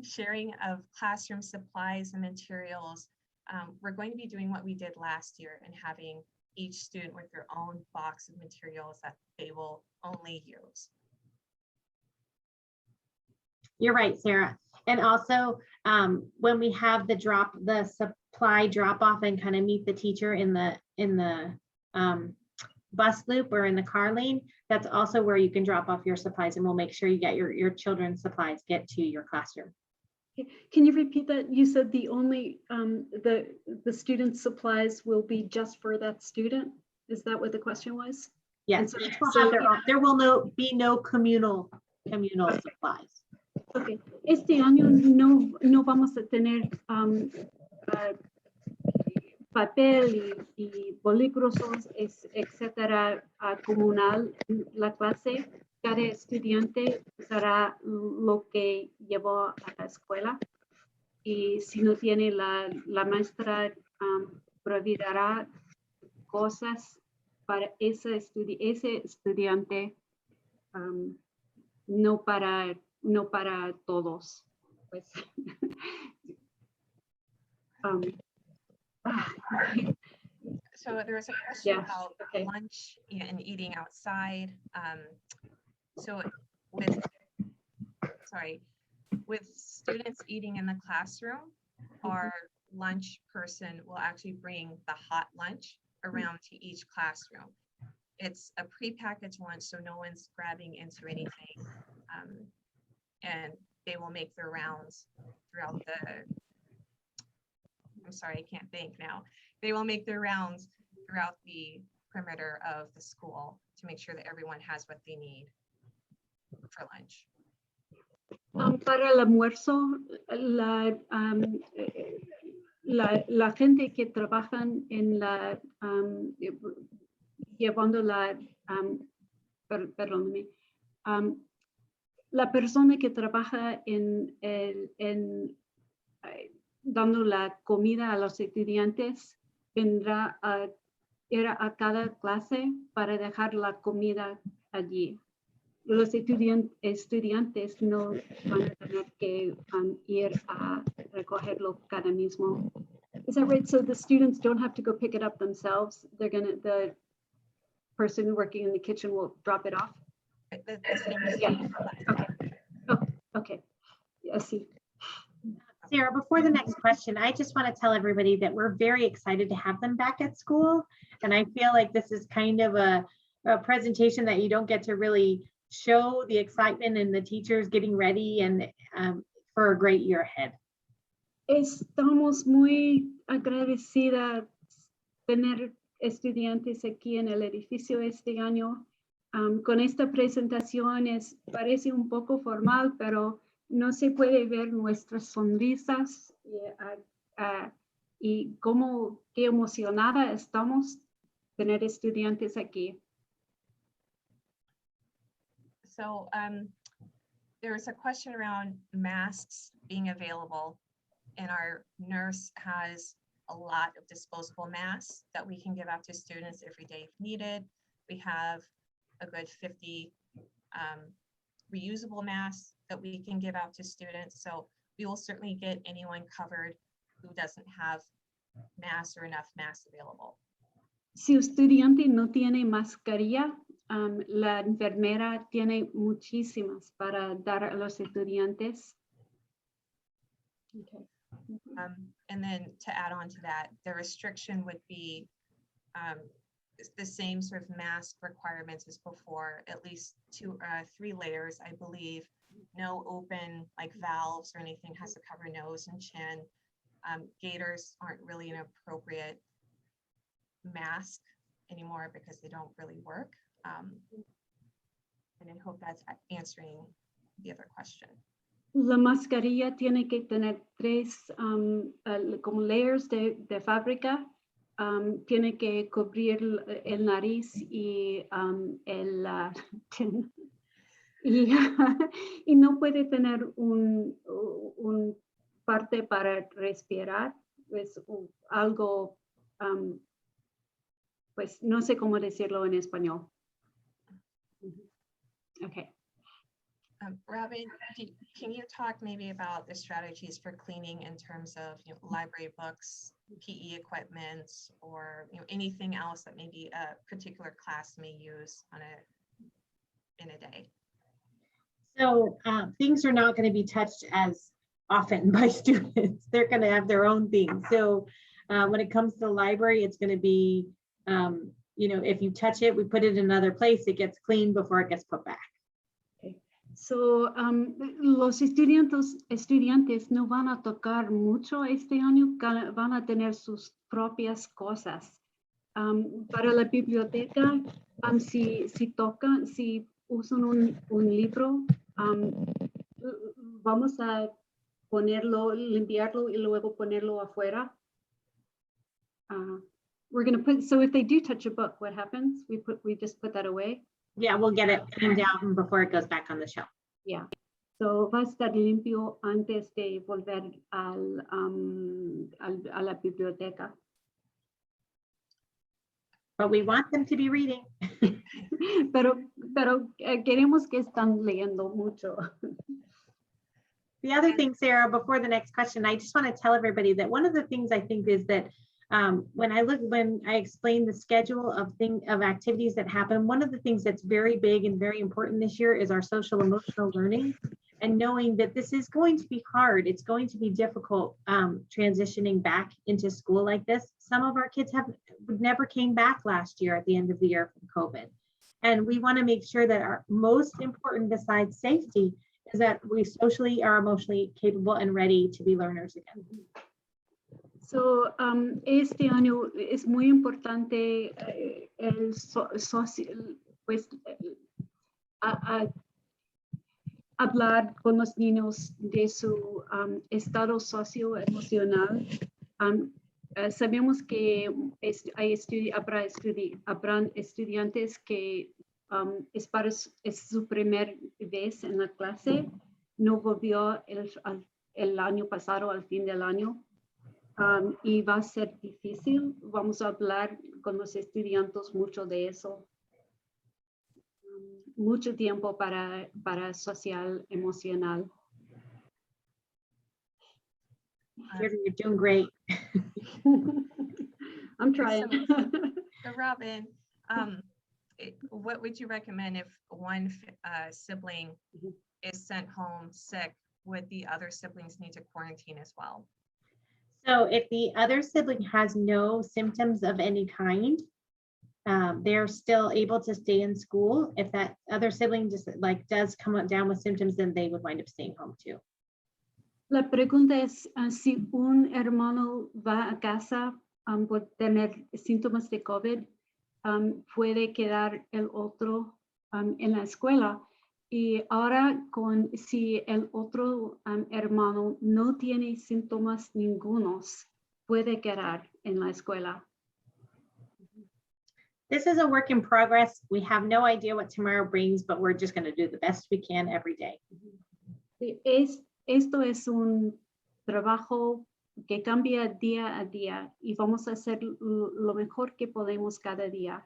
sharing of classroom supplies and materials, we're going to be doing what we did last year and having each student with their own box of materials that they will only use. You're right, Sarah. And also, when we have the supply drop off and kind of meet the teacher in the bus loop or in the car lane, that's also where you can drop off your supplies, and we'll make sure you get your children's supplies get to your classroom. Can you repeat that? You said the only the student supplies will be just for that student. Is that what the question was? Yes, And so- each will so have their if- own. There will be no communal supplies. Okay. Este año no vamos a tener papel y bolígrafos, etcétera, comunal en la clase. Cada estudiante usará lo que llevó a la escuela. Y si no tiene la maestra, proveerá cosas para ese estudiante, no para todos. Pues, So there was a question Yeah, about okay. lunch and eating outside. So with students eating in the classroom, our lunch person will actually bring the hot lunch around to each classroom. It's a prepackaged lunch, so no one's grabbing into anything. And they will make their rounds throughout I'm sorry, I can't think now. They will make their rounds throughout the perimeter of the school to make sure that everyone has what they need for lunch. Para el almuerzo, la gente que trabajan en llevando perdóname, la persona que trabaja en dando la comida a los estudiantes vendrá a ir a cada clase para dejar la comida allí. Los estudiantes no van a tener que ir a recogerlo cada mismo. Is that right? So the students don't have to go pick it up themselves. The person working in the kitchen will drop it off. The same as Yeah. eating for lunch. Okay. Oh, okay. I see. Sarah, before the next question, I just want to tell everybody that we're very excited to have them back at school. And I feel like this is kind of a presentation that you don't get to really show the excitement and the teachers getting ready and for a great year ahead. Estamos muy agradecidas tener estudiantes aquí en el edificio este año. Con esta presentación parece un poco formal, pero no se puede ver nuestras sonrisas y qué emocionada estamos tener estudiantes aquí. So there's a question around masks being available, and our nurse has a lot of disposable masks that we can give out to students every day if needed. We have a good 50 reusable masks that we can give out to students. So we will certainly get anyone covered who doesn't have masks or enough masks available. Si un estudiante no tiene mascarilla, la enfermera tiene muchísimas para dar a los estudiantes. Okay. And then to add on to that, the restriction would be the same sort of mask requirements as before, at least 3 layers, I believe. No open like valves or anything, has to cover nose and chin. Gaiters aren't really an appropriate mask anymore because they don't really work. And I hope that's answering the other question. La mascarilla tiene que tener 3 como layers de fábrica. Tiene que cubrir el nariz y el chin. Y no puede tener un parte para respirar. Es algo, pues no sé cómo decirlo en español. Okay. Robin, can you talk maybe about the strategies for cleaning in terms of library books, PE equipment, or anything else that maybe a particular class may use in a day? So things are not going to be touched as often by students. They're going to have their own things. So when it comes to the library, it's going to be, if you touch it, we put it in another place, it gets cleaned before it gets put back. So, los estudiantes no van a tocar mucho este año, van a tener sus propias cosas. para la biblioteca, si usan un libro, vamos a ponerlo, limpiarlo y luego ponerlo afuera. We're going to put, so if they do touch a book, what happens? We just put that away. Yeah, we'll get it cleaned out before it goes back on the shelf. Yeah. So va a estar limpio antes de volver a la biblioteca. But we want them to be reading. Pero queremos que están leyendo mucho. The other thing, Sarah, before the next question, I just want to tell everybody that one of the things I think is that when I explain the schedule of activities that happen, one of the things that's very big and very important this year is our social emotional learning, and knowing that this is going to be hard. It's going to be difficult transitioning back into school like this. Some of our kids never came back last year at the end of the year from COVID. And we want to make sure that our most important besides safety is that we socially are emotionally capable and ready to be learners again. So, este año es muy importante hablar con los niños de su estado socioemocional. Sabemos que habrán estudiantes que es su primera vez en la clase, no volvió el año pasado al fin del año. Y va a ser difícil. Vamos a hablar con los estudiantes mucho de eso. Mucho tiempo para social, emocional. You're doing great. I'm trying. So Robin, what would you recommend if one sibling is sent home sick? Would the other siblings need to quarantine as well? So if the other sibling has no symptoms of any kind, they're still able to stay in school. If that other sibling just does come down with symptoms, then they would wind up staying home too. La pregunta es si un hermano va a casa por tener síntomas de COVID, puede quedar el otro en la escuela. Y ahora si el otro hermano no tiene síntomas ningunos, puede quedar en la escuela. This is a work in progress. We have no idea what tomorrow brings, but we're just going to do the best we can every day. Esto es un trabajo que cambia día a día y vamos a hacer lo mejor que podemos cada día.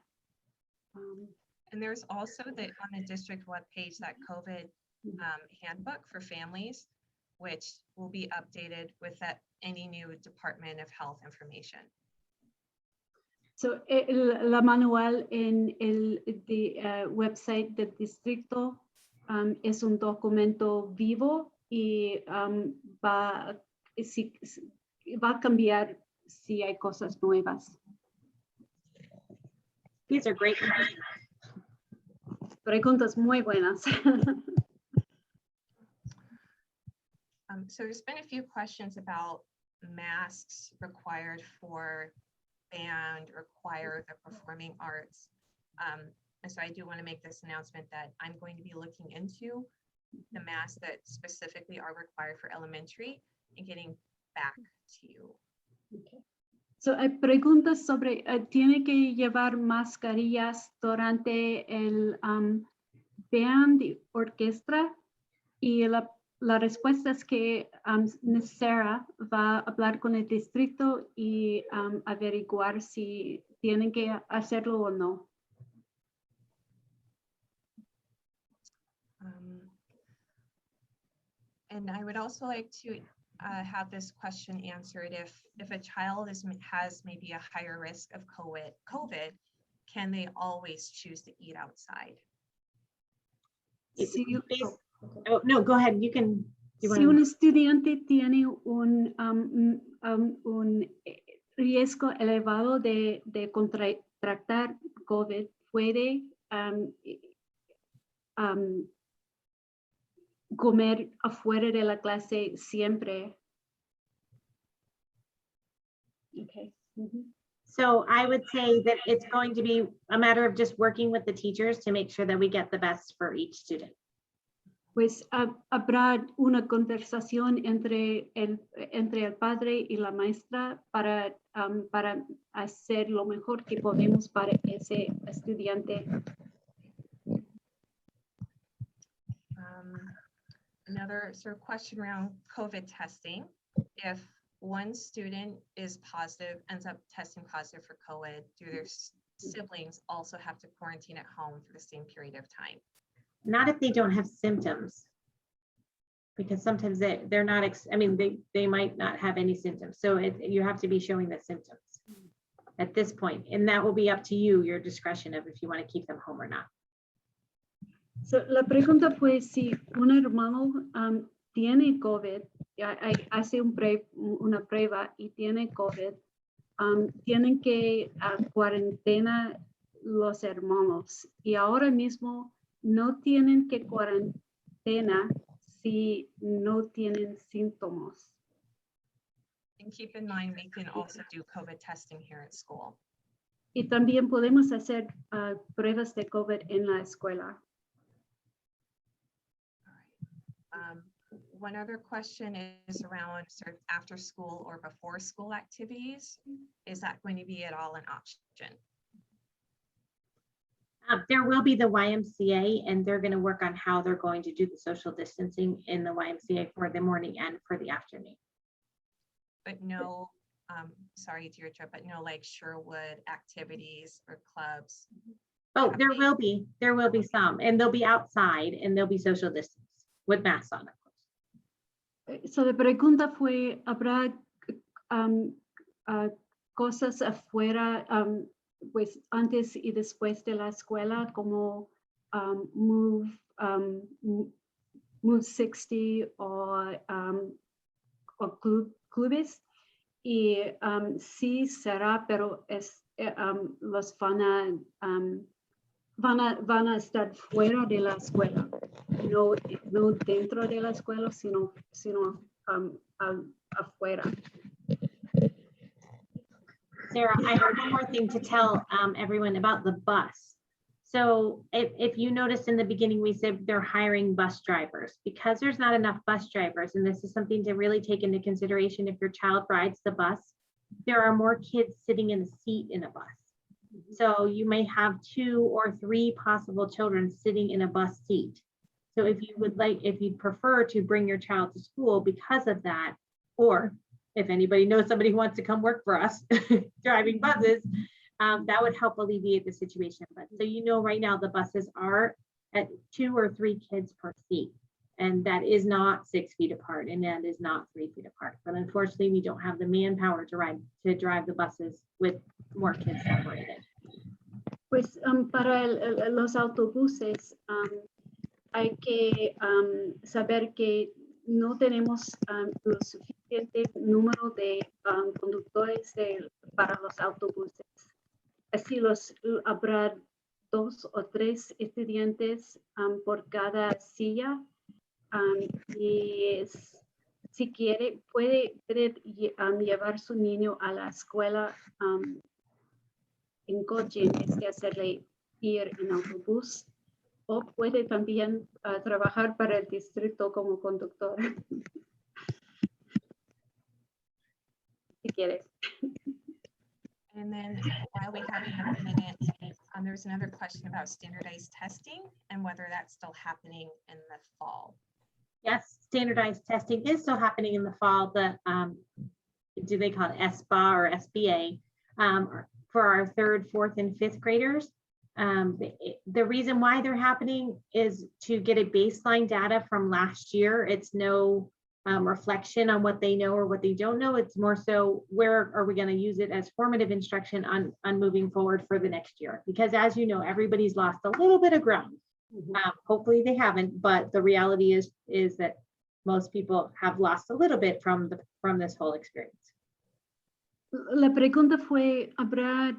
And there's also on the district webpage that COVID handbook for families, which will be updated with any new Department of Health information. So, la manual en el website del distrito es un documento vivo y va a cambiar si hay cosas nuevas. These are great. Preguntas muy buenas. So there's been a few questions about masks required for band, require the performing arts. And so I do want to make this announcement that I'm going to be looking into the masks that specifically are required for elementary and getting back to you. Okay. So hay preguntas sobre, ¿tiene que llevar mascarillas durante el band y orquesta? Y la respuesta es que Sarah va a hablar con el distrito y averiguar si tienen que hacerlo o no. And I would also like to have this question answered. If a child has maybe a higher risk of COVID, can they always choose to eat outside? Oh, no, go ahead. You can. Si un estudiante tiene un riesgo elevado de contractar COVID, puede comer afuera de la clase siempre. Okay. So I would say that it's going to be a matter of just working with the teachers to make sure that we get the best for each student. Pues habrá una conversación entre el padre y la maestra para hacer lo mejor que podemos para ese estudiante. Another sort of question around COVID testing. If one student is positive, ends up testing positive for COVID, do their siblings also have to quarantine at home for the same period of time? Not if they don't have symptoms. Because sometimes they're not, I mean, they might not have any symptoms. So you have to be showing the symptoms at this point. And that will be up to you, your discretion of if you want to keep them home or not. So, la pregunta fue si un hermano tiene COVID, hace una prueba y tiene COVID, tienen que cuarentena los hermanos y ahora mismo no tienen que cuarentena si no tienen síntomas. And keep in mind, we can also do COVID testing here at school. Y también podemos hacer pruebas de COVID en la escuela. One other question is around sort of after school or before school activities. Is that going to be at all an option? There will be the YMCA, and they're going to work on how they're going to do the social distancing in the YMCA for the morning and for the afternoon. But no, sorry, Deirdre, but no like Sherwood activities or clubs. Oh, there will be some, and they'll be outside and they'll be social distance with masks on, of course. So la pregunta fue, ¿habrá cosas afuera, pues antes y después de la escuela, como Move 60 o clubes? Y sí será, pero los van a estar fuera de la escuela, no dentro de la escuela, sino afuera. Sarah, I have one more thing to tell everyone about the bus. So if you noticed in the beginning, we said they're hiring bus drivers because there's not enough bus drivers. And this is something to really take into consideration. If your child rides the bus, there are more kids sitting in a seat in a bus. So you may have 2 or 3 possible children sitting in a bus seat. So if you'd prefer to bring your child to school because of that, or if anybody knows somebody who wants to come work for us driving buses, that would help alleviate the situation. But so right now the buses are at 2 or 3 kids per seat. And that is not 6 feet apart, and that is not 3 feet apart. But unfortunately, we don't have the manpower to drive the buses with more kids separated. Pues para los autobuses hay que saber que no tenemos lo suficiente número de conductores para los autobuses. Así habrá 2 o 3 estudiantes por cada silla. Y si quiere, puede llevar su niño a la escuela en coche en vez de hacerle ir en autobús, o puede también trabajar para el distrito como conductor. Si quieres. And then while we have a minute, there's another question about standardized testing and whether that's still happening in the fall. Yes, standardized testing is still happening in the fall. The do they call it SBA or SBA for our 3rd, 4th, and 5th graders. The reason why they're happening is to get a baseline data from last year. It's no reflection on what they know or what they don't know. It's more so where are we going to use it as formative instruction on moving forward for the next year? Because as you know, everybody's lost a little bit of ground. Hopefully they haven't, but the reality is that most people have lost a little bit from this whole experience. La pregunta fue, ¿habrá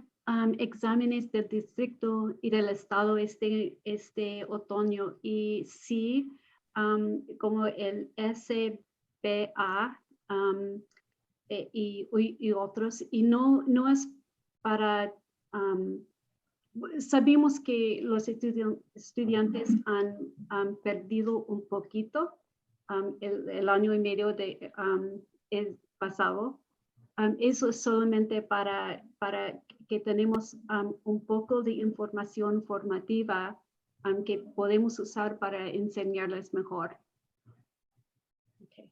exámenes del distrito y del estado este otoño? Y sí, como el SBA y otros, y no es para sabemos que los estudiantes han perdido un poquito el año y medio el pasado. Eso es solamente para que tenemos un poco de información formativa que podemos usar para enseñarles mejor. Okay.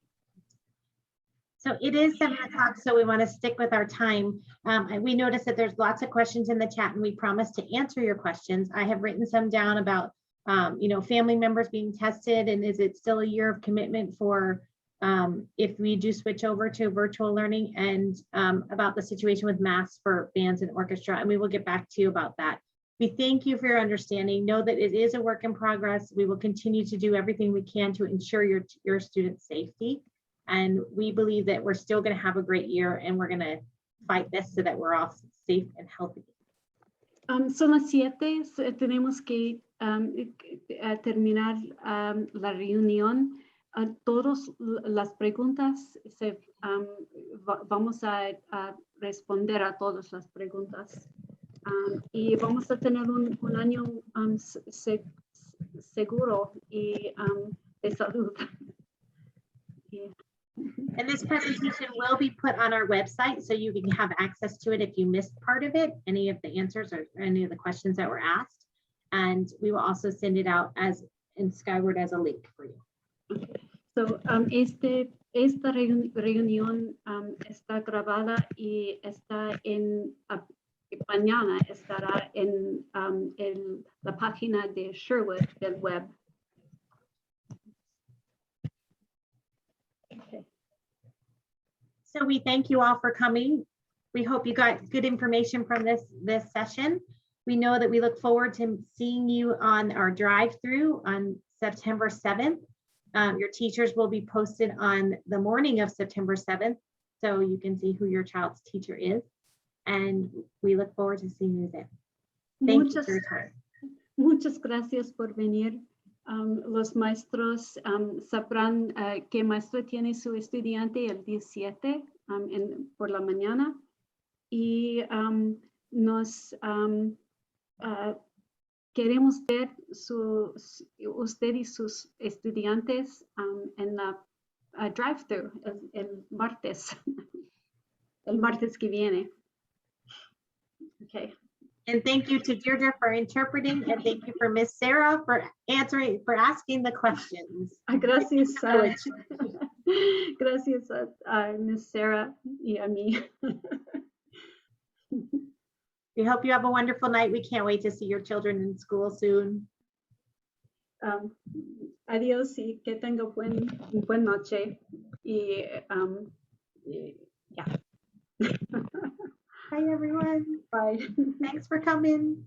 So it is 7 o'clock, so we want to stick with our time. And we noticed that there's lots of questions in the chat, and we promise to answer your questions. I have written some down about, family members being tested, and is it still a year of commitment for if we do switch over to virtual learning, and about the situation with masks for bands and orchestra, and we will get back to you about that. We thank you for your understanding. Know that it is a work in progress. We will continue to do everything we can to ensure your students' safety. And we believe that we're still going to have a great year, and we're going to fight this so that we're all safe and healthy. Son las 7, tenemos que terminar la reunión. Todas las preguntas, vamos a responder a todas las preguntas. Y vamos a tener un año seguro y de salud. And this presentation will be put on our website, so you can have access to it if you missed part of it, any of the answers or any of the questions that were asked. And we will also send it out in Skyward as a link for you. So, esta reunión está grabada y está mañana estará en la página de Sherwood del web. Okay. So we thank you all for coming. We hope you got good information from this session. We know that we look forward to seeing you on our drive-through on September 7th. Your teachers will be posted on the morning of September 7th, so you can see who your child's teacher is. And we look forward to seeing you there. Thank you for your time. Muchas gracias por venir. Los maestros sabrán qué maestro tiene su estudiante el 17 por la mañana, y nos queremos ver usted y sus estudiantes en la drive-thru el martes que viene. Okay. And thank you to Deirdre for interpreting, and thank you for Miss Sarah for asking the questions. Gracias, gracias a Miss Sarah y a mí. We hope you have a wonderful night. We can't wait to see your children in school soon. Adiós y que tenga buena noche. Y yeah. Bye, everyone. Bye. Thanks for coming.